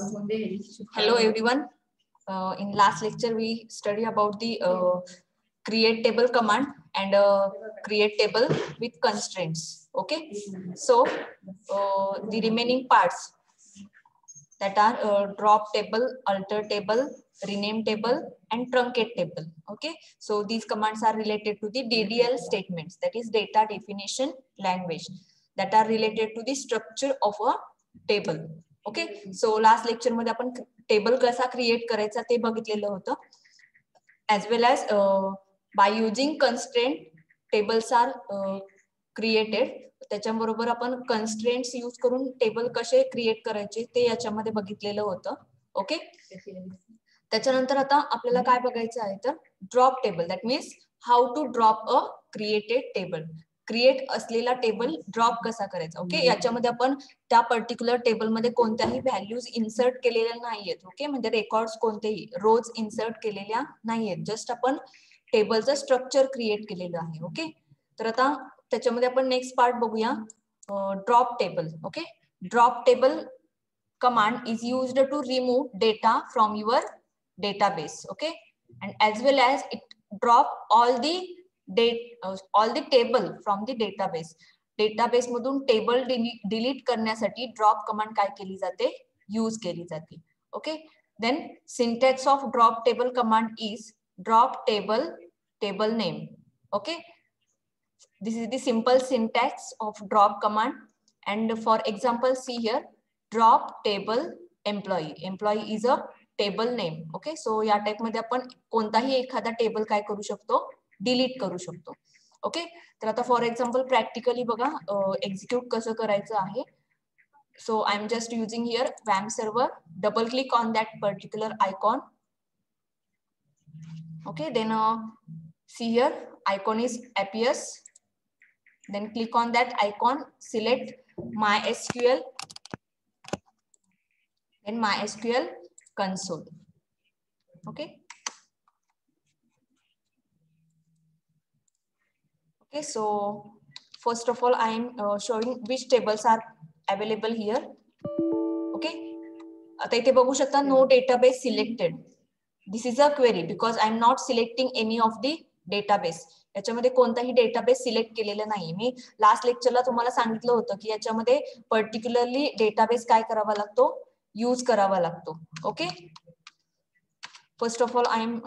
Hello everyone. In last lecture we study about the create table command and create table with constraints. Okay, so the remaining parts that are drop table, alter table, rename table and truncate table. Okay, so these commands are related to the DDL statements, that is data definition language, that are related to the structure of a table. Okay, so last lecture मध्ये आपण table कसा create करायचा ते बघितलेलं होतं. As well as by using constraint tables are created. त्याच्याबरोबर आपण constraints use करून टेबल कसे क्रिएट करायचे ते याच्यामध्ये बघितलेलं होतं. ओके, त्याच्यानंतर आता आपल्याला काय बघायचं आहे तर drop table, that means how to drop a created table. Create असलेला टेबल ड्रॉप कसा करायचा. ओके, याच्यामध्ये आपण त्या पर्टिक्युलर टेबलमध्ये कोणत्याही व्हॅल्यूज इन्सर्ट केलेल्या नाहीयेत. ओके, म्हणजे रेकॉर्ड्स कोणतेही रोज इन्सर्ट केलेल्या नाहीयेत, जस्ट आपण टेबलचं स्ट्रक्चर क्रिएट केलेलं आहे. ओके, तर आता त्याच्यामध्ये आपण नेक्स्ट पार्ट बघूया, drop table. Okay, drop table command is used to remove data from your database. Okay, and as well as it drop all the table from the database. Database मधून table delete करण्यासाठी drop command काय केली जाते, use केली जाते. Okay, then syntax of drop table command is drop table table name. Okay, this is the simple syntax of drop command. And for example, see here, drop table employee. Employee is a table name. Okay, so या type मध्ये आपण कोणताही एखादा table काय करू शकतो, delete करू शकतो. ओके, तर आता फॉर एक्झाम्पल प्रॅक्टिकली बघा एक्झिक्यूट कसं करायचं आहे. So I am just using here वॅम server. Double click on that particular icon. Okay, then see here icon is appears, then click on that icon, select MySQL, then MySQL console. Okay, okay, so first of all I am showing which tables are available here. Okay, आता इथे बघू शकता no database selected. This is a query because I am not selecting any of the database. याच्यामध्ये कोणताही database select केलेला नाही. मी last लेक्चरला तुम्हाला सांगितलं होतं की याच्यामध्ये पर्टिक्युलरली डेटाबेस काय करावा लागतो, यूज करावा लागतो. Okay, first of all I am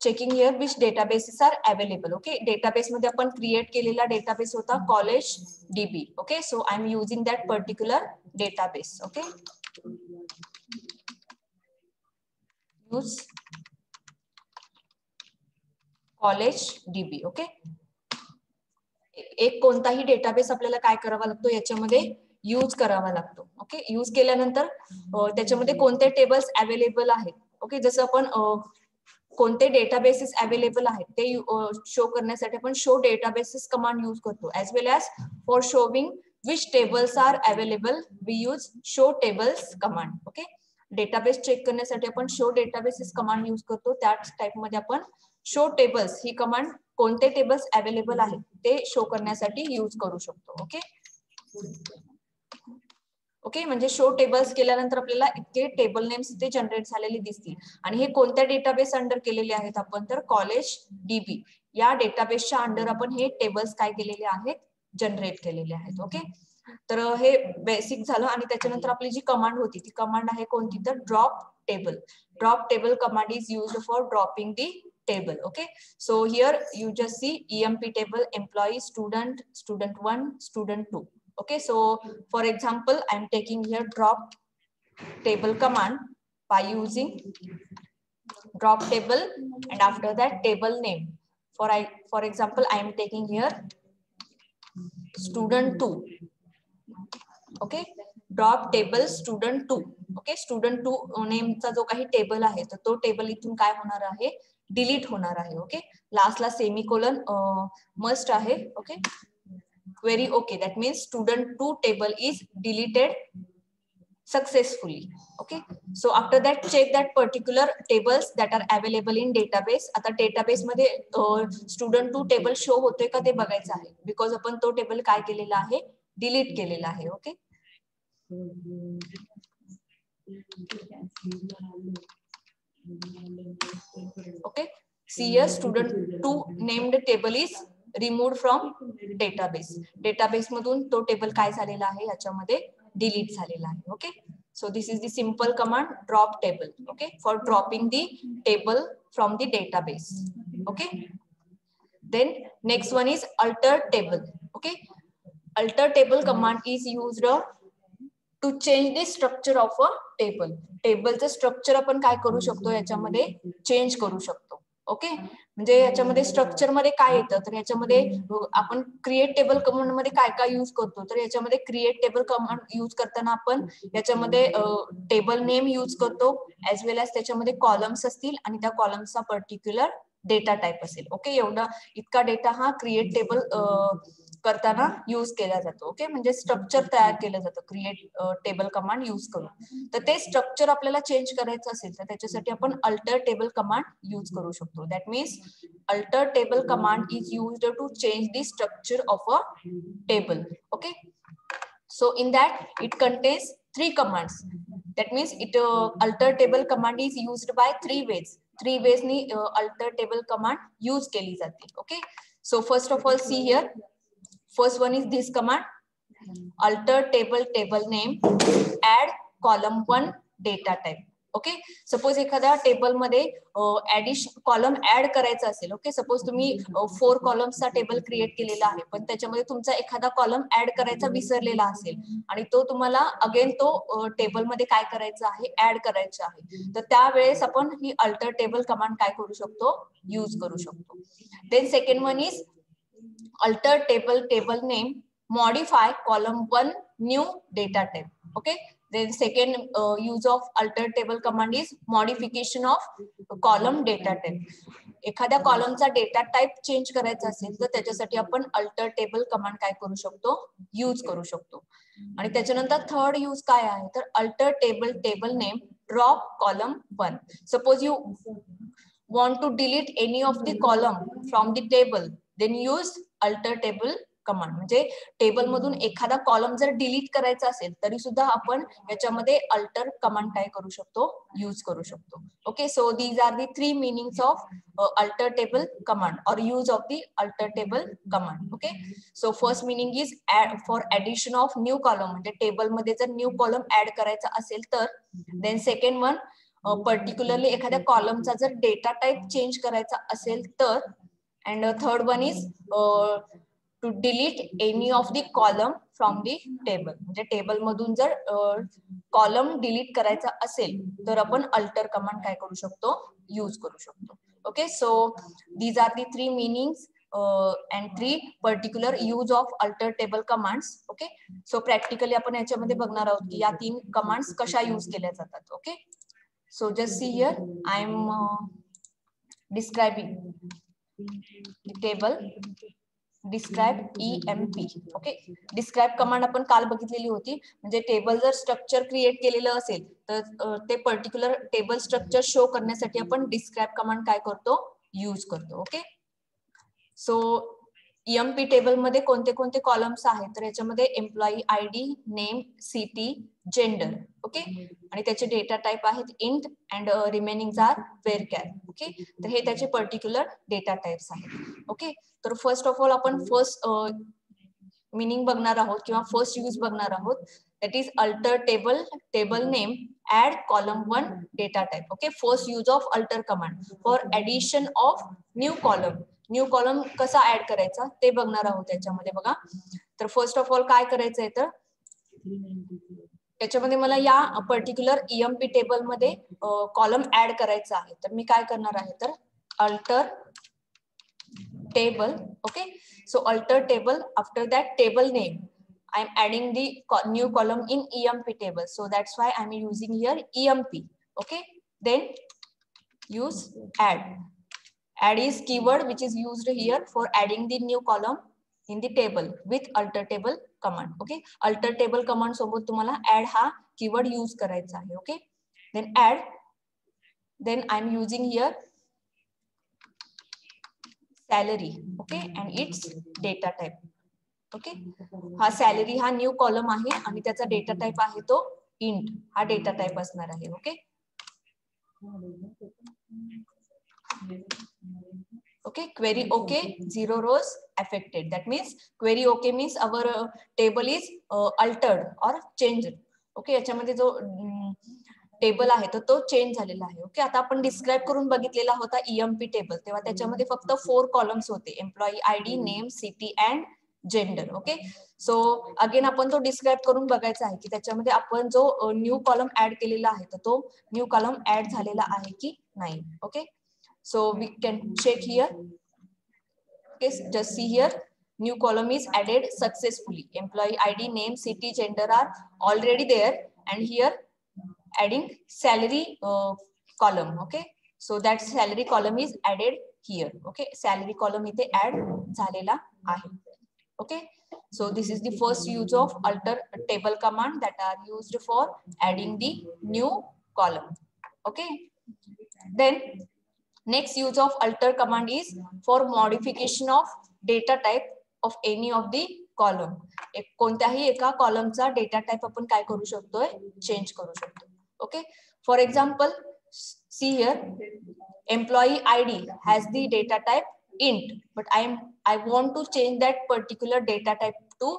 checking here which databases are available. Okay, database मध्ये आपण क्रिएट केलेला डेटाबेस होता college DB. Okay, so I am using that particular database. Okay, use college DB. Okay, एक कोणताही database आपल्याला काय करावा लागतो, याच्यामध्ये यूज करावा लागतो. ओके, यूज केल्यानंतर त्याच्यामध्ये कोणते टेबल्स अवेलेबल आहेत. ओके, जसं आपण कोणते डेटाबेसेस अवेलेबल आहेत ते शो करण्यासाठी आपण शो डेटाबेसेस कमांड यूज करतो. As well as for showing which tables are available we use show tables command. Okay, database check करण्यासाठी आपण शो डेटाबेसेस कमांड यूज करतो. त्याच टाइप मध्ये आपण शो टेबल्स ही कमांड कोणते टेबल्स अवेलेबल आहेत ते शो करण्यासाठी यूज करू शकतो. ओके, ओके, म्हणजे शो टेबल्स केल्यानंतर आपल्याला इतके टेबल नेम्स इथे जनरेट झालेले दिसतील. आणि हे कोणत्या डेटाबेस अंडर केलेले आहेत आपण तर कॉलेज डीबी या डेटाबेसच्या अंडर आपण हे टेबल्स काय केलेले आहेत, जनरेट केलेले आहेत. ओके, तर हे बेसिक झालं. आणि त्याच्यानंतर आपली जी कमांड होती ती कमांड आहे कोणती तर drop table. Drop table command is used for dropping the table. Okay, so here you just see emp table employee student, student1, student2. Okay, so for example I am taking here drop table command by using drop table and after that table name. For example I am taking here student2. Okay, drop table student2. Okay, student2 नेमचा जो काही table आहे तर तो table इथून काय होणार आहे, delete होणार आहे. ओके, लास्टला सेमीकोलन मस्ट आहे. Okay, query okay, that means student2 table is deleted successfully. Okay, so after that check that particular tables that are available in database. आता डेटाबेस मध्ये student2 टेबल शो होतोय का ते बघायचं आहे, बिकॉज आपण तो टेबल काय केलेला आहे, डिलीट केलेला आहे. Okay, Okay, see here student 2 named table is removed from database. Database मधून तो टेबल काय झालेला आहे याच्यामध्ये डिलीट झालेला आहे. Okay, so this is the simple command drop table. Okay, for dropping the table from the database. Okay, then next one is alter table. Okay, alter table command is used to change the structure of a table. टेबलचं structure आपण काय करू शकतो याच्यामध्ये change करू शकतो. Okay, म्हणजे याच्यामध्ये स्ट्रक्चर मध्ये काय येतं तर याच्यामध्ये आपण क्रिएट टेबल कमांड मध्ये काय काय यूज करतो तर याच्यामध्ये क्रिएट टेबल कमांड यूज करताना आपण याच्यामध्ये टेबल नेम यूज करतो ऍज वेल एज त्याच्यामध्ये कॉलम्स असतील आणि त्या कॉलम्सचा पर्टिक्युलर डेटा टाइप असेल. ओके, एवढा इतका डेटा हा क्रिएट टेबल करताना यूज केला जातो. ओके, म्हणजे स्ट्रक्चर तयार केलं जातं क्रिएट टेबल कमांड यूज करून. तर ते स्ट्रक्चर आपल्याला चेंज करायचं असेल तर त्याच्यासाठी आपण अल्टर टेबल कमांड यूज करू शकतो. That means alter table command is used to change the structure of a table. Okay, so in that it contains 3 commands. That means it alter table command is used by 3 ways. 3 ways ni alter table command use केली जाते. Okay, so first of all see here, first one is this command, alter table name, add column 1 data type. Okay, suppose एखाद्या table मध्ये column add करायचा असेल. Okay, suppose तुम्ही 4 कॉलम्सचा table create केलेला आहे पण त्याच्यामध्ये तुमचा एखादा कॉलम ऍड करायचा विसरलेला असेल आणि तो तुम्हाला अगेन तो टेबल मध्ये काय करायचा आहे ऍड करायचा आहे तर त्यावेळेस आपण ही अल्टर टेबल कमांड काय करू शकतो यूज करू शकतो. Then second one is alter table name, modify column 1 new data type. Okay, then second use of alter table command is modification of column data type. एखाद्या कॉलमचा डेटा टाइप चेंज करायचा असेल तर त्याच्यासाठी आपण अल्टर टेबल कमांड काय करू शकतो use करू शकतो. आणि त्याच्यानंतर थर्ड यूज काय आहे तर alter table name, drop column 1. Suppose you want to delete any of the column from the table, then use alter table command. म्हणजे टेबल मधून एखादा कॉलम जर डिलीट करायचा असेल तरी सुद्धा आपण याच्यामध्ये अल्टर कमांड काय करू शकतो यूज करू शकतो. Okay, so these are the 3 meanings of alter table command और use of the alter table command. Okay, so first meaning is for addition of new column, म्हणजे टेबल मध्ये जर न्यू कॉलम ऍड करायचा असेल तर. देन सेकंड वन पर्टिक्युलरली एखाद्या कॉलमचा जर डेटा टाइप चेंज करायचा असेल तर. And third one is to delete any of the column from the table, म्हणजे टेबल मधून जर कॉलम डिलीट करायचा असेल तर आपण अल्टर कमांड काय करू शकतो यूज करू शकतो. Okay, so these are the 3 meanings and 3 particular use of alter table commands. Okay, so practically आपण याच्यामध्ये बघणार आहोत की या 3 कमांड्स कशा यूज केल्या जातात. Okay, so just see here I am describing the table. Describe EMP. Okay, describe command आपण काल बघितलेली होती. म्हणजे टेबल जर स्ट्रक्चर क्रिएट केलेलं असेल तर ते पर्टिक्युलर टेबल स्ट्रक्चर शो करण्यासाठी आपण डिस्क्राइब कमांड काय करतो यूज करतो. ओके, सो EMP टेबल मध्ये कोणते कोणते कॉलम्स आहेत तर याच्यामध्ये employee ID, name, city, gender. Okay, आणि त्याचे डेटा टाइप आहेत int and remaining are varchar. Okay, तर हे त्याचे पर्टिक्युलर डेटा टाइप्स आहेत. ओके, तर फर्स्ट ऑफ ऑल आपण फर्स्ट मीनिंग बघणार आहोत किंवा फर्स्ट यूज बघणार आहोत. That is alter table name, add column 1 data type. Okay, first use of alter command for addition of new column. New column कसा add करायचा ते बघणार आहोत याच्यामध्ये. बघा, तर फर्स्ट ऑफ ऑल काय करायचं आहे तर त्याच्यामध्ये मला या पर्टिक्युलर EMP टेबल मध्ये कॉलम ऍड करायचा आहे तर मी काय करणार आहे तर alter table. Okay, so alter table, after that table name I am adding the new column in EMP table, so that's why I am using here EMP. Okay, then use add is keyword which is used here for adding the new column in the table with alter table command. Okay, alter table command सोबत तुम्हाला add हा keyword use करायचा आहे. Okay, then add, then I am using here salary. Okay, and its data type. Okay. हा salary हा new column आहे आणि त्याचा डेटा टाइप आहे तो इंट हा डेटा टाइप असणार आहे. Okay. Okay, query okay, 0 rows affected. That means query okay means our table is altered or changed. Okay, याच्यामध्ये जो टेबल आहे तो चेंज झालेला आहे. ओके. आता आपण डिस्क्राईब करून बघितलेला होता EMP टेबल, तेव्हा त्याच्यामध्ये फक्त 4 कॉलम्स होते, employee ID, name, city and gender. Okay. So again आपण तो डिस्क्राईब करून बघायचा आहे की त्याच्यामध्ये आपण जो न्यू कॉलम ऍड केलेला आहे तर तो न्यू कॉलम ऍड झालेला आहे की नाही. Okay. So we can check here. Okay, just see here. New column is added successfully. Employee ID, name, city, gender are already there, and here adding salary column. Okay, so that salary column is added here. Okay, salary column इथे add झालेला आहे. Okay, so this is the first use of alter table command that are used for adding the new column. Okay, then next use of alter command is for modification of data type of any of the column. कोणत्याही एका कॉलमचा data type आपण काय करू शकतोय, change करू शकतो. Okay. For example, see here, employee ID has the data type int, but I want to change that particular data type to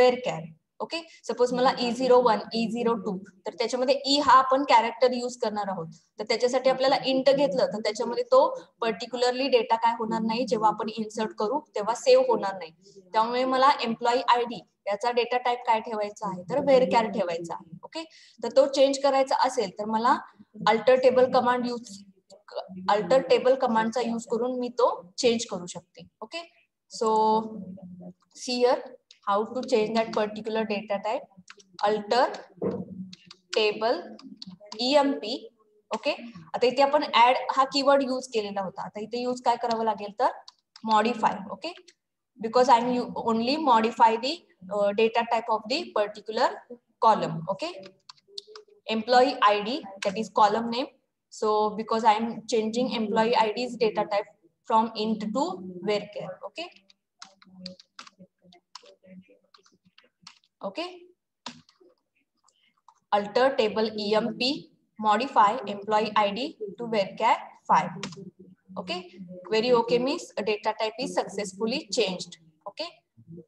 varchar. Okay. Suppose मला E01, E02 तर त्याच्यामध्ये ई हा आपण कॅरेक्टर यूज करणार आहोत, तर त्याच्यासाठी आपल्याला इंट घेतलं तर त्याच्यामध्ये तो पर्टिक्युलरली डेटा काय होणार नाही, जेव्हा आपण इन्सर्ट करू तेव्हा सेव्ह होणार नाही. त्यामुळे मला एम्प्लॉई आयडी याचा डेटा टाइप काय ठेवायचा आहे तर व्हेरकॅर ठेवायचा आहे. ओके. तर तो चेंज करायचा असेल तर मला अल्टर टेबल कमांडचा यूज करून मी तो चेंज करू शकते. Okay. So see here how to change that particular data type. Alter table EMP. Okay. आता इथे आपण ऍड हा कीवर्ड यूज केलेला होता, आता इथे यूज काय करावं लागेल तर modify. Okay. Because I am only modify the data type of the particular column. Okay. Employee ID, that is column name. So because I am changing employee ID's data type from int to varchar. Okay. Okay. Alter table EMP, modify employee ID to varchar 5. Okay. Query okay means a data type is successfully changed. Okay.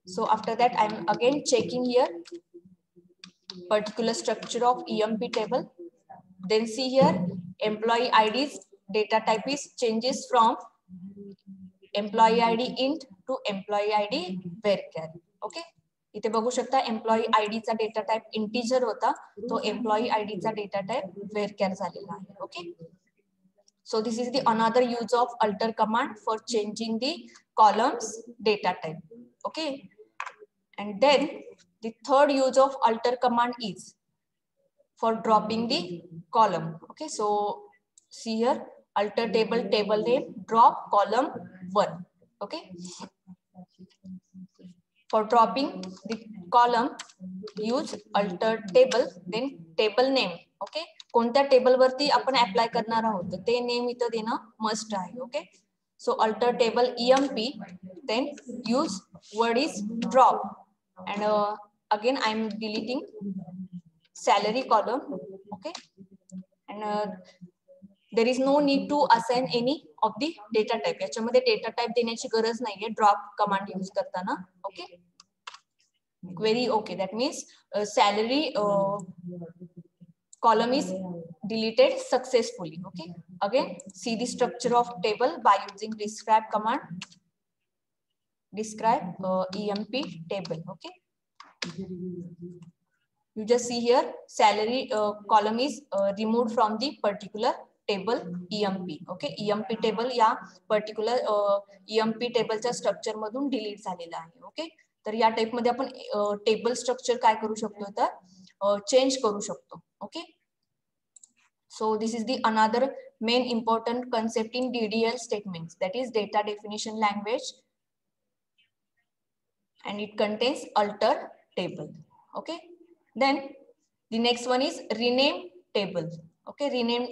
So after that I'm again checking here particular structure of EMP table. Then see here employee ID's data type is changes from employee ID int to employee ID varchar. Okay. इथे बघू शकता employee आयडीचा data type integer होता, तो employee आयडीचा data type व्हेरकॅर झालेला आहे. Okay. So this is the another use of alter command for changing the columns data type. Okay. And then the third use of alter command is for dropping the column. Okay, so see here, alter table name, drop column 1. Okay. For dropping the column, use alter table, then table name. Okay. कोणत्या table वरती आपण apply करणार आहोत तर ते name इथं देणं must आहे. Okay. So alter table EMP, then use word is drop, and again I am deleting salary column. Okay. And there is no need to assign any of the data type. याच्यामध्ये data type देण्याची गरज नाहीये drop command use करताना. Okay. Query okay, that means salary column is deleted successfully. Okay. Again see the structure of table by using describe command. Describe EMP table. Okay. You just see here salary column is removed from the particular table EMP. Okay. EMP table या particular EMP टेबलच्या structure मधून delete झालेला आहे. Okay. तर या type मध्ये आपण table structure काय करू शकतो तर चेंज करू शकतो. Okay. So this is the another main important concept in DDL statements, that is data definition language, and it contains alter table. Okay. Then the next one is rename table. Okay. Rename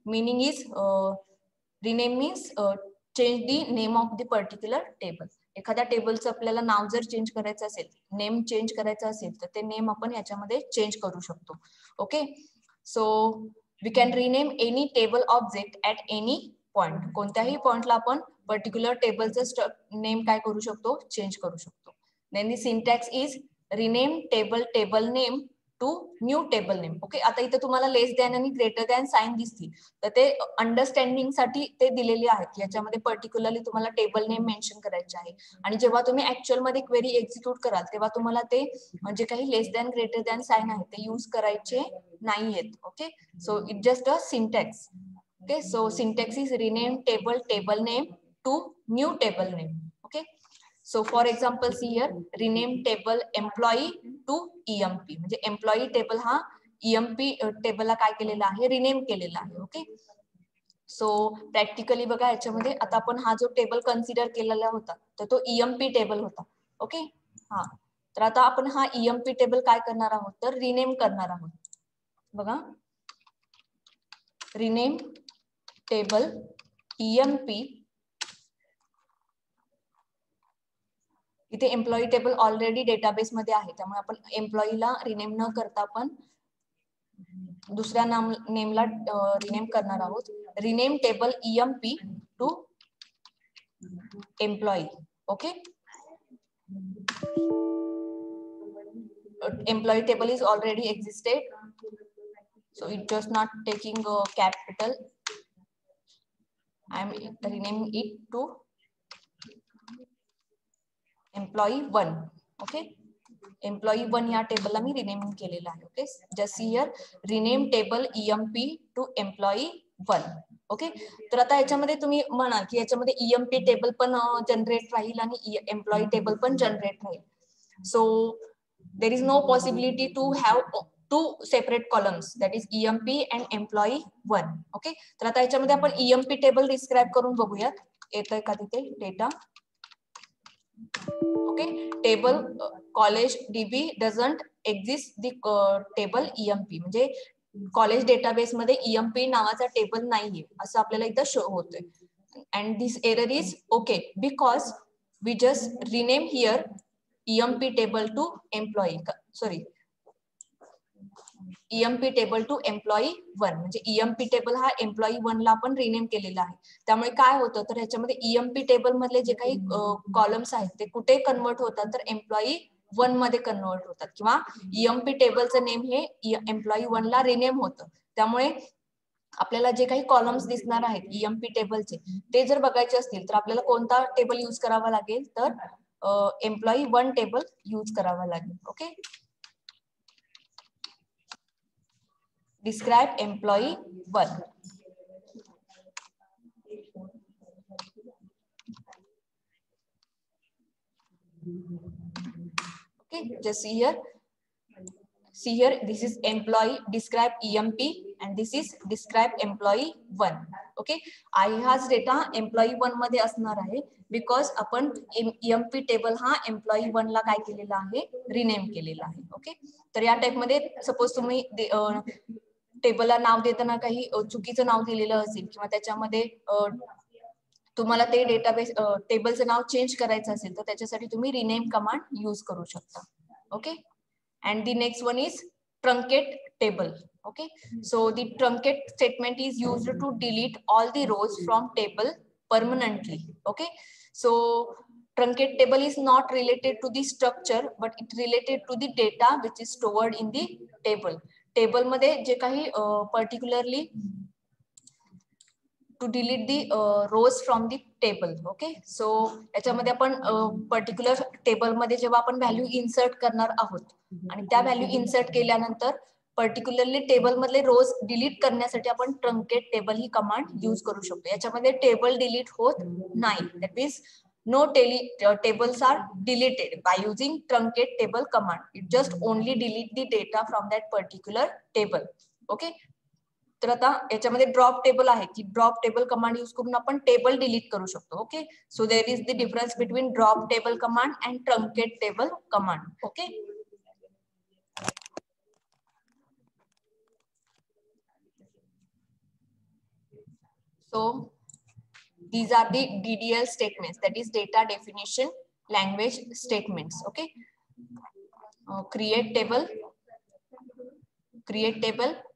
meaning is rename means change the name of the particular table. एखाद्या टेबलचं आपल्याला नाव जर change करायचं असेल, name change करायचं असेल, तर ते name आपण याच्यामध्ये चेंज करू शकतो. Okay, so we can rename any table object at any point. कोणत्याही पॉइंटला आपण पर्टिक्युलर टेबलचं नेम काय करू शकतो, चेंज करू शकतो. Then the syntax is rename table name to new table name. Okay, आता इथे तुम्हाला लेस दॅन आणि ग्रेटर दॅन साइन दिसतील, तर ते अंडरस्टँडिंग साठी ते दिलेले आहेत. याच्यामध्ये पर्टिक्युलरली तुम्हाला टेबल नेम मेन्शन करायचे आहे, आणि जेव्हा तुम्ही ऍक्च्युअल मध्ये क्वेरी एक्झिक्यूट कराल तेव्हा तुम्हाला ते म्हणजे काही less than greater than sign आहे ते यूज करायचे नाहीयेत. Okay, so it just a syntax. Okay, so syntax is rename table name to new table name. Okay, so for example see here rename table employee to emp. म्हणजे employee table हा emp टेबलला काय केलेला आहे, rename केलेला आहे. Okay, so practically बघा याच्यामध्ये आता आपण हा जो टेबल कन्सिडर केलेला होता तर तो emp टेबल होता. ओके, हा, तर आता आपण हा emp टेबल काय करणार आहोत, तर रिनेम करणार आहोत. बघा, रिनेम टेबल emp. इथे एम्प्लॉई टेबल ऑलरेडी डेटाबेस मध्ये आहे, त्यामुळे आपण एम्प्लॉईला रिनेम न करता आपण दुसऱ्या नेमला रिनेम करणार आहोत. Rename table emp to employee. Okay, employee table is already existed, so it just not taking capital. I am renaming it to employee 1. Okay, employee 1 या टेबलला मी रिनेमिंग केलेलं आहे. Okay, just here rename table emp to employee 1. Okay, तर आता याच्यामध्ये तुम्ही म्हणाल की याच्यामध्ये emp टेबल पण जनरेट राहील आणि एम्प्लॉई टेबल पण जनरेट राहील. So there is no possibility to have two separate columns, that is emp and employee 1. Okay, तर आता याच्यामध्ये आपण emp टेबल डिस्क्राईब करून बघूयात. येतोय का तिथे data. Okay, table college DB doesn't exist the table emp. म्हणजे कॉलेज डेटाबेस मध्ये emp नावाचा टेबल नाहीये असं आपल्याला इथं शो होतोय. And this error is okay because we just rename here emp table to employee, sorry emp table to employee 1. म्हणजे emp table हा एम्प्लॉई 1 ला आपण रिनेम केलेला आहे. त्यामुळे काय होतं, तर ह्याच्यामध्ये emp टेबल मधले जे काही कॉलम्स आहेत ते कुठे कन्वर्ट होतात, तर एम्प्लॉई 1 मध्ये कन्वर्ट होतात, किंवा emp टेबलचं नेम हे एम्प्लॉई 1 ला रिनेम होतं. त्यामुळे आपल्याला जे काही कॉलम्स दिसणार आहेत emp टेबलचे ते जर बघायचे असतील तर आपल्याला कोणता टेबल यूज करावा लागेल, तर एम्प्लॉई 1 टेबल यूज करावा लागेल. Okay, describe employee 1. Okay, just see here. See here, this is employee describe emp and this is describe employee 1. Okay, I हाच डेटा एम्प्लॉई 1 मध्ये असणार आहे बिकॉज आपण emp टेबल हा एम्प्लॉई 1 ला काय केलेला आहे, रिनेम केलेला आहे. ओके, तर या टाइप मध्ये सपोज तुम्ही टेबलला नाव देताना काही चुकीचं नाव दिलेलं असेल किंवा त्याच्यामध्ये तुम्हाला ते डेटाबेस टेबलचं नाव चेंज करायचं असेल तर त्याच्यासाठी तुम्ही रिनेम कमांड यूज करू शकता. Okay, and the next one is truncate table. Okay, so the truncate statement is used to delete all the rows from table permanently. Okay, so truncate table is not related to the structure but it related to the data which is stored in the table. Table मध्ये जे काही particularly to delete the rows from the table. Okay, so याच्यामध्ये आपण particular table मध्ये जेव्हा आपण value insert करणार आहोत आणि त्या व्हॅल्यू इन्सर्ट केल्यानंतर पर्टिक्युलरली टेबल मधले रोज डिलीट करण्यासाठी आपण ट्रंकेट टेबल ही कमांड यूज करू शकतो. याच्यामध्ये टेबल डिलीट होत नाही, that means no tables are deleted by using truncate table command. It just only delete the data from that particular table. Okay, तर आता याच्यामध्ये ड्रॉप टेबल आहे की ड्रॉप टेबल कमांड यूज करून आपण टेबल डिलीट करू शकतो. Okay, so there is the difference between drop table command and truncate table command. Okay, so these are the DDL statements, that is data definition language statements. Okay, create table,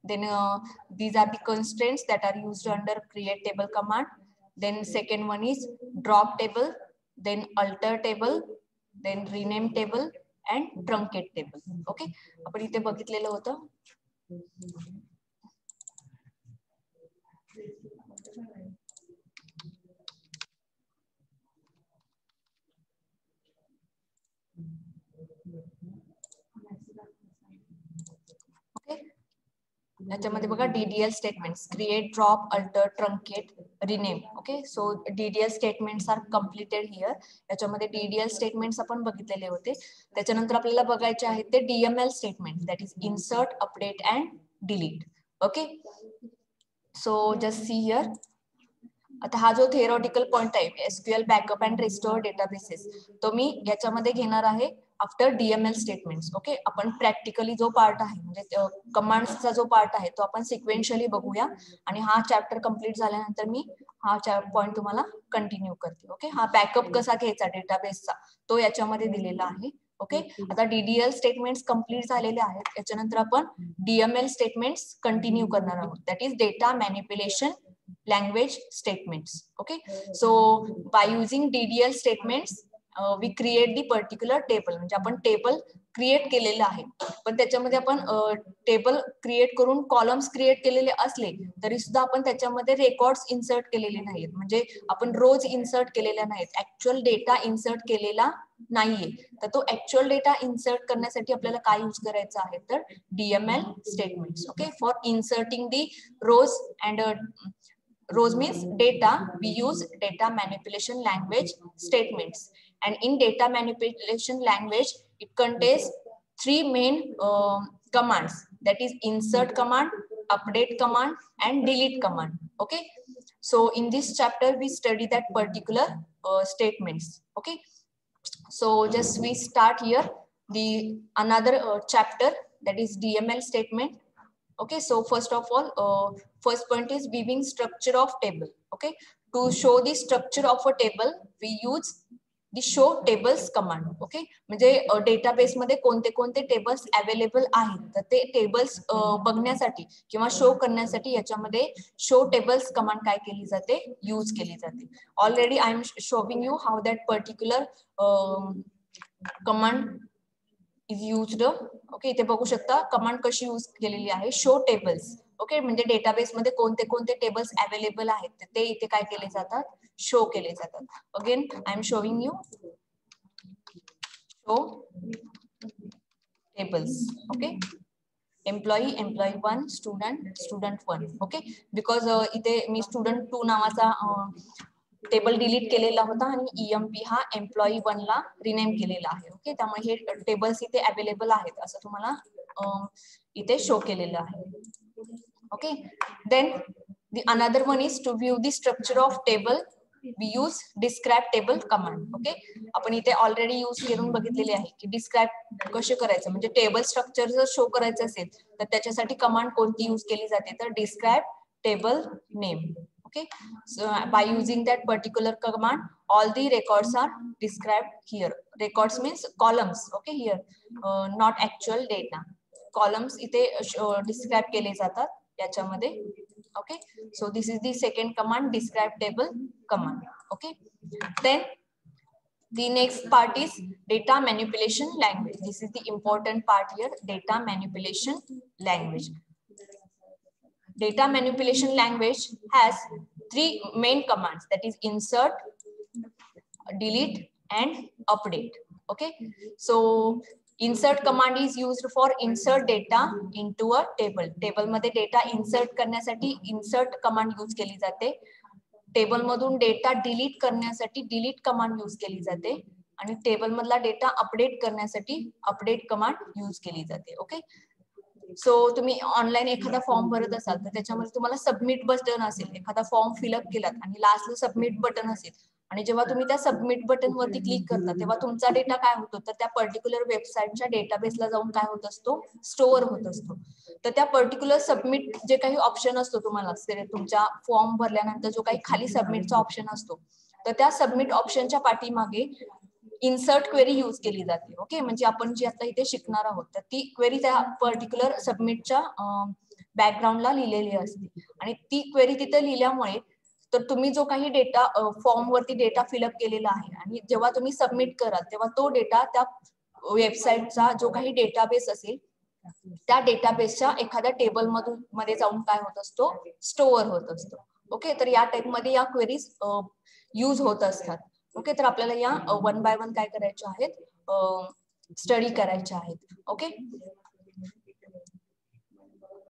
then these are the constraints that are used under create table command. Then second one is drop table, then alter table, then rename table and truncate table. Okay, आपण इथे बघितलेलं होतं. याच्यामध्ये बघा DDL statements create, drop, alter, truncate, rename. Okay, so DDL statements are completed here. याच्यामध्ये DDL statements आपण बघितलेले होते. त्याच्यानंतर आपल्याला बघायचे आहेत ते DML statement, that is insert, update and delete. Okay, so just see here. आता हा जो थिअरॉटिकल पॉइंट आहे SQL backup and restore databases, तो मी याच्यामध्ये घेणार आहे आफ्टर DML स्टेटमेंट्स. ओके, आपण प्रॅक्टिकली जो पार्ट आहे म्हणजे कमांड्सचा जो पार्ट आहे तो आपण सिक्वेन्शियली बघूया आणि हा चॅप्टर कंप्लीट झाल्यानंतर मी हा पॉइंट तुम्हाला कंटिन्यू करते. ओके, हा बॅकअप कसा घ्यायचा डेटाबेसचा तो याच्यामध्ये दिलेला आहे. ओके, आता DDL स्टेटमेंट्स कंप्लीट झालेले आहेत. याच्यानंतर आपण DML स्टेटमेंट्स कंटिन्यू करणार आहोत, that is data manipulation language statements. Okay, so by using DDL statements we create the particular table. म्हणजे आपण टेबल क्रिएट केलेलं आहे, पण त्याच्यामध्ये आपण टेबल क्रिएट करून कॉलम्स क्रिएट केलेले असले तरी सुद्धा आपण त्याच्यामध्ये रेकॉर्ड्स इन्सर्ट केलेले नाहीत. म्हणजे आपण रोज इन्सर्ट केलेल्या नाहीत, ऍक्च्युअल डेटा इन्सर्ट केलेला नाहीये. तर तो ऍक्च्युअल डेटा इन्सर्ट करण्यासाठी आपल्याला काय यूज करायचं आहे तर DML statements. Okay, for inserting the rows and rows means data, we use data manipulation language statements, and in data manipulation language it contains three main commands, that is insert command, update command and delete command. Okay, so in this chapter we study that particular statements. Okay, so just we start here the another chapter, that is DML statement. Okay, so first of all, first point is viewing structure of table. Okay, to show the structure of a table we use the show tables command. Okay, म्हणजे database मध्ये कोणते कोणते tables available आहेत तर ते tables बघण्यासाठी किंवा show करण्यासाठी याच्यामध्ये शो टेबल्स कमांड काय केली जाते, यूज केली जाते. Already I am showing you how that particular command is used. Okay, इथे बघू शकता कमांड कशी यूज केलेली आहे, शो टेबल्स. ओके, म्हणजे डेटाबेस मध्ये कोणते कोणते टेबल्स अवेलेबल आहेत ते इथे काय केले जातात, शो केले जातात. Again I am showing you show tables. Okay, employee, employee 1, student, student 1. Okay, because इथे मी स्टुडंट 2 नावाचा टेबल डिलीट केलेला होता आणि EMP हा एम्प्लॉई 1 ला रिनेम केलेला आहे. ओके, त्यामुळे हे टेबल्स इथे अवेलेबल आहेत असं तुम्हाला इथे शो केलेलं आहे. Okay, then the another one is to view the structure of table we use describe table command. Okay, आपण इथे ऑलरेडी यूज करून बघितलेले आहे की डिस्क्राइब कसे करायचं, म्हणजे टेबल स्ट्रक्चर जर शो करायचं असेल तर त्याच्यासाठी कमांड कोणती यूज केली जाते तर describe table name. Okay, so by using that particular command all the records are described here. Records means columns. Okay, here not actual data, columns इथे describe केले जातात याच्यामध्ये. Okay, so this is the second command, describe table command. Okay, then the next part is data manipulation language. This is the important part here, data manipulation language. Data manipulation language has three main commands, that is insert, delete and update. Okay, so insert command is used for insert data into a table. Table मध्ये data insert करण्यासाठी insert command use केली जाते. Table मधून data delete करण्यासाठी delete command use केली जाते आणि table मधला डेटा अपडेट करण्यासाठी अपडेट कमांड यूज केली जाते. ओके, सो तुम्ही ऑनलाईन एखादा फॉर्म भरत असाल तर त्याच्यामध्ये तुम्हाला सबमिट बटन असेल, एखादा फॉर्म फिलअप केलात आणि लास्टला सबमिट बटन असेल आणि जेव्हा तुम्ही त्या सबमिट बटन वरती क्लिक करता तेव्हा तुमचा डेटा काय होतो तर त्या पर्टिक्युलर वेबसाईटच्या डेटाबेसला जाऊन काय होत असतो, स्टोअर होत असतो. तर त्या पर्टिक्युलर सबमिट जे काही ऑप्शन असतो तुम्हाला तुमच्या फॉर्म भरल्यानंतर जो काही खाली सबमिटचा ऑप्शन असतो तर त्या सबमिट ऑप्शनच्या पाठीमागे इन्सर्ट क्वेरी यूज केली जाते. ओके, म्हणजे आपण जी आता इथे शिकणार आहोत तर ती क्वेरी त्या पर्टिक्युलर सबमिटच्या बॅकग्राऊंडला लिहिलेली असते आणि ती क्वेरी तिथे लिहिल्यामुळे तर तुम्ही जो काही डेटा फॉर्म वरती डेटा फिलअप केलेला आहे आणि जेव्हा तुम्ही सबमिट कराल तेव्हा तो डेटा त्या वेबसाईटचा जो काही डेटाबेस असेल त्या डेटाबेसच्या एखाद्या टेबल मधून मध्ये जाऊन काय होत असतो, स्टोअर होत असतो. ओके, तर या टाइप मध्ये या क्वेरीज यूज होत असतात. ओके, तर आपल्याला या वन बाय वन काय करायच्या आहेत, स्टडी करायच्या आहेत. ओके,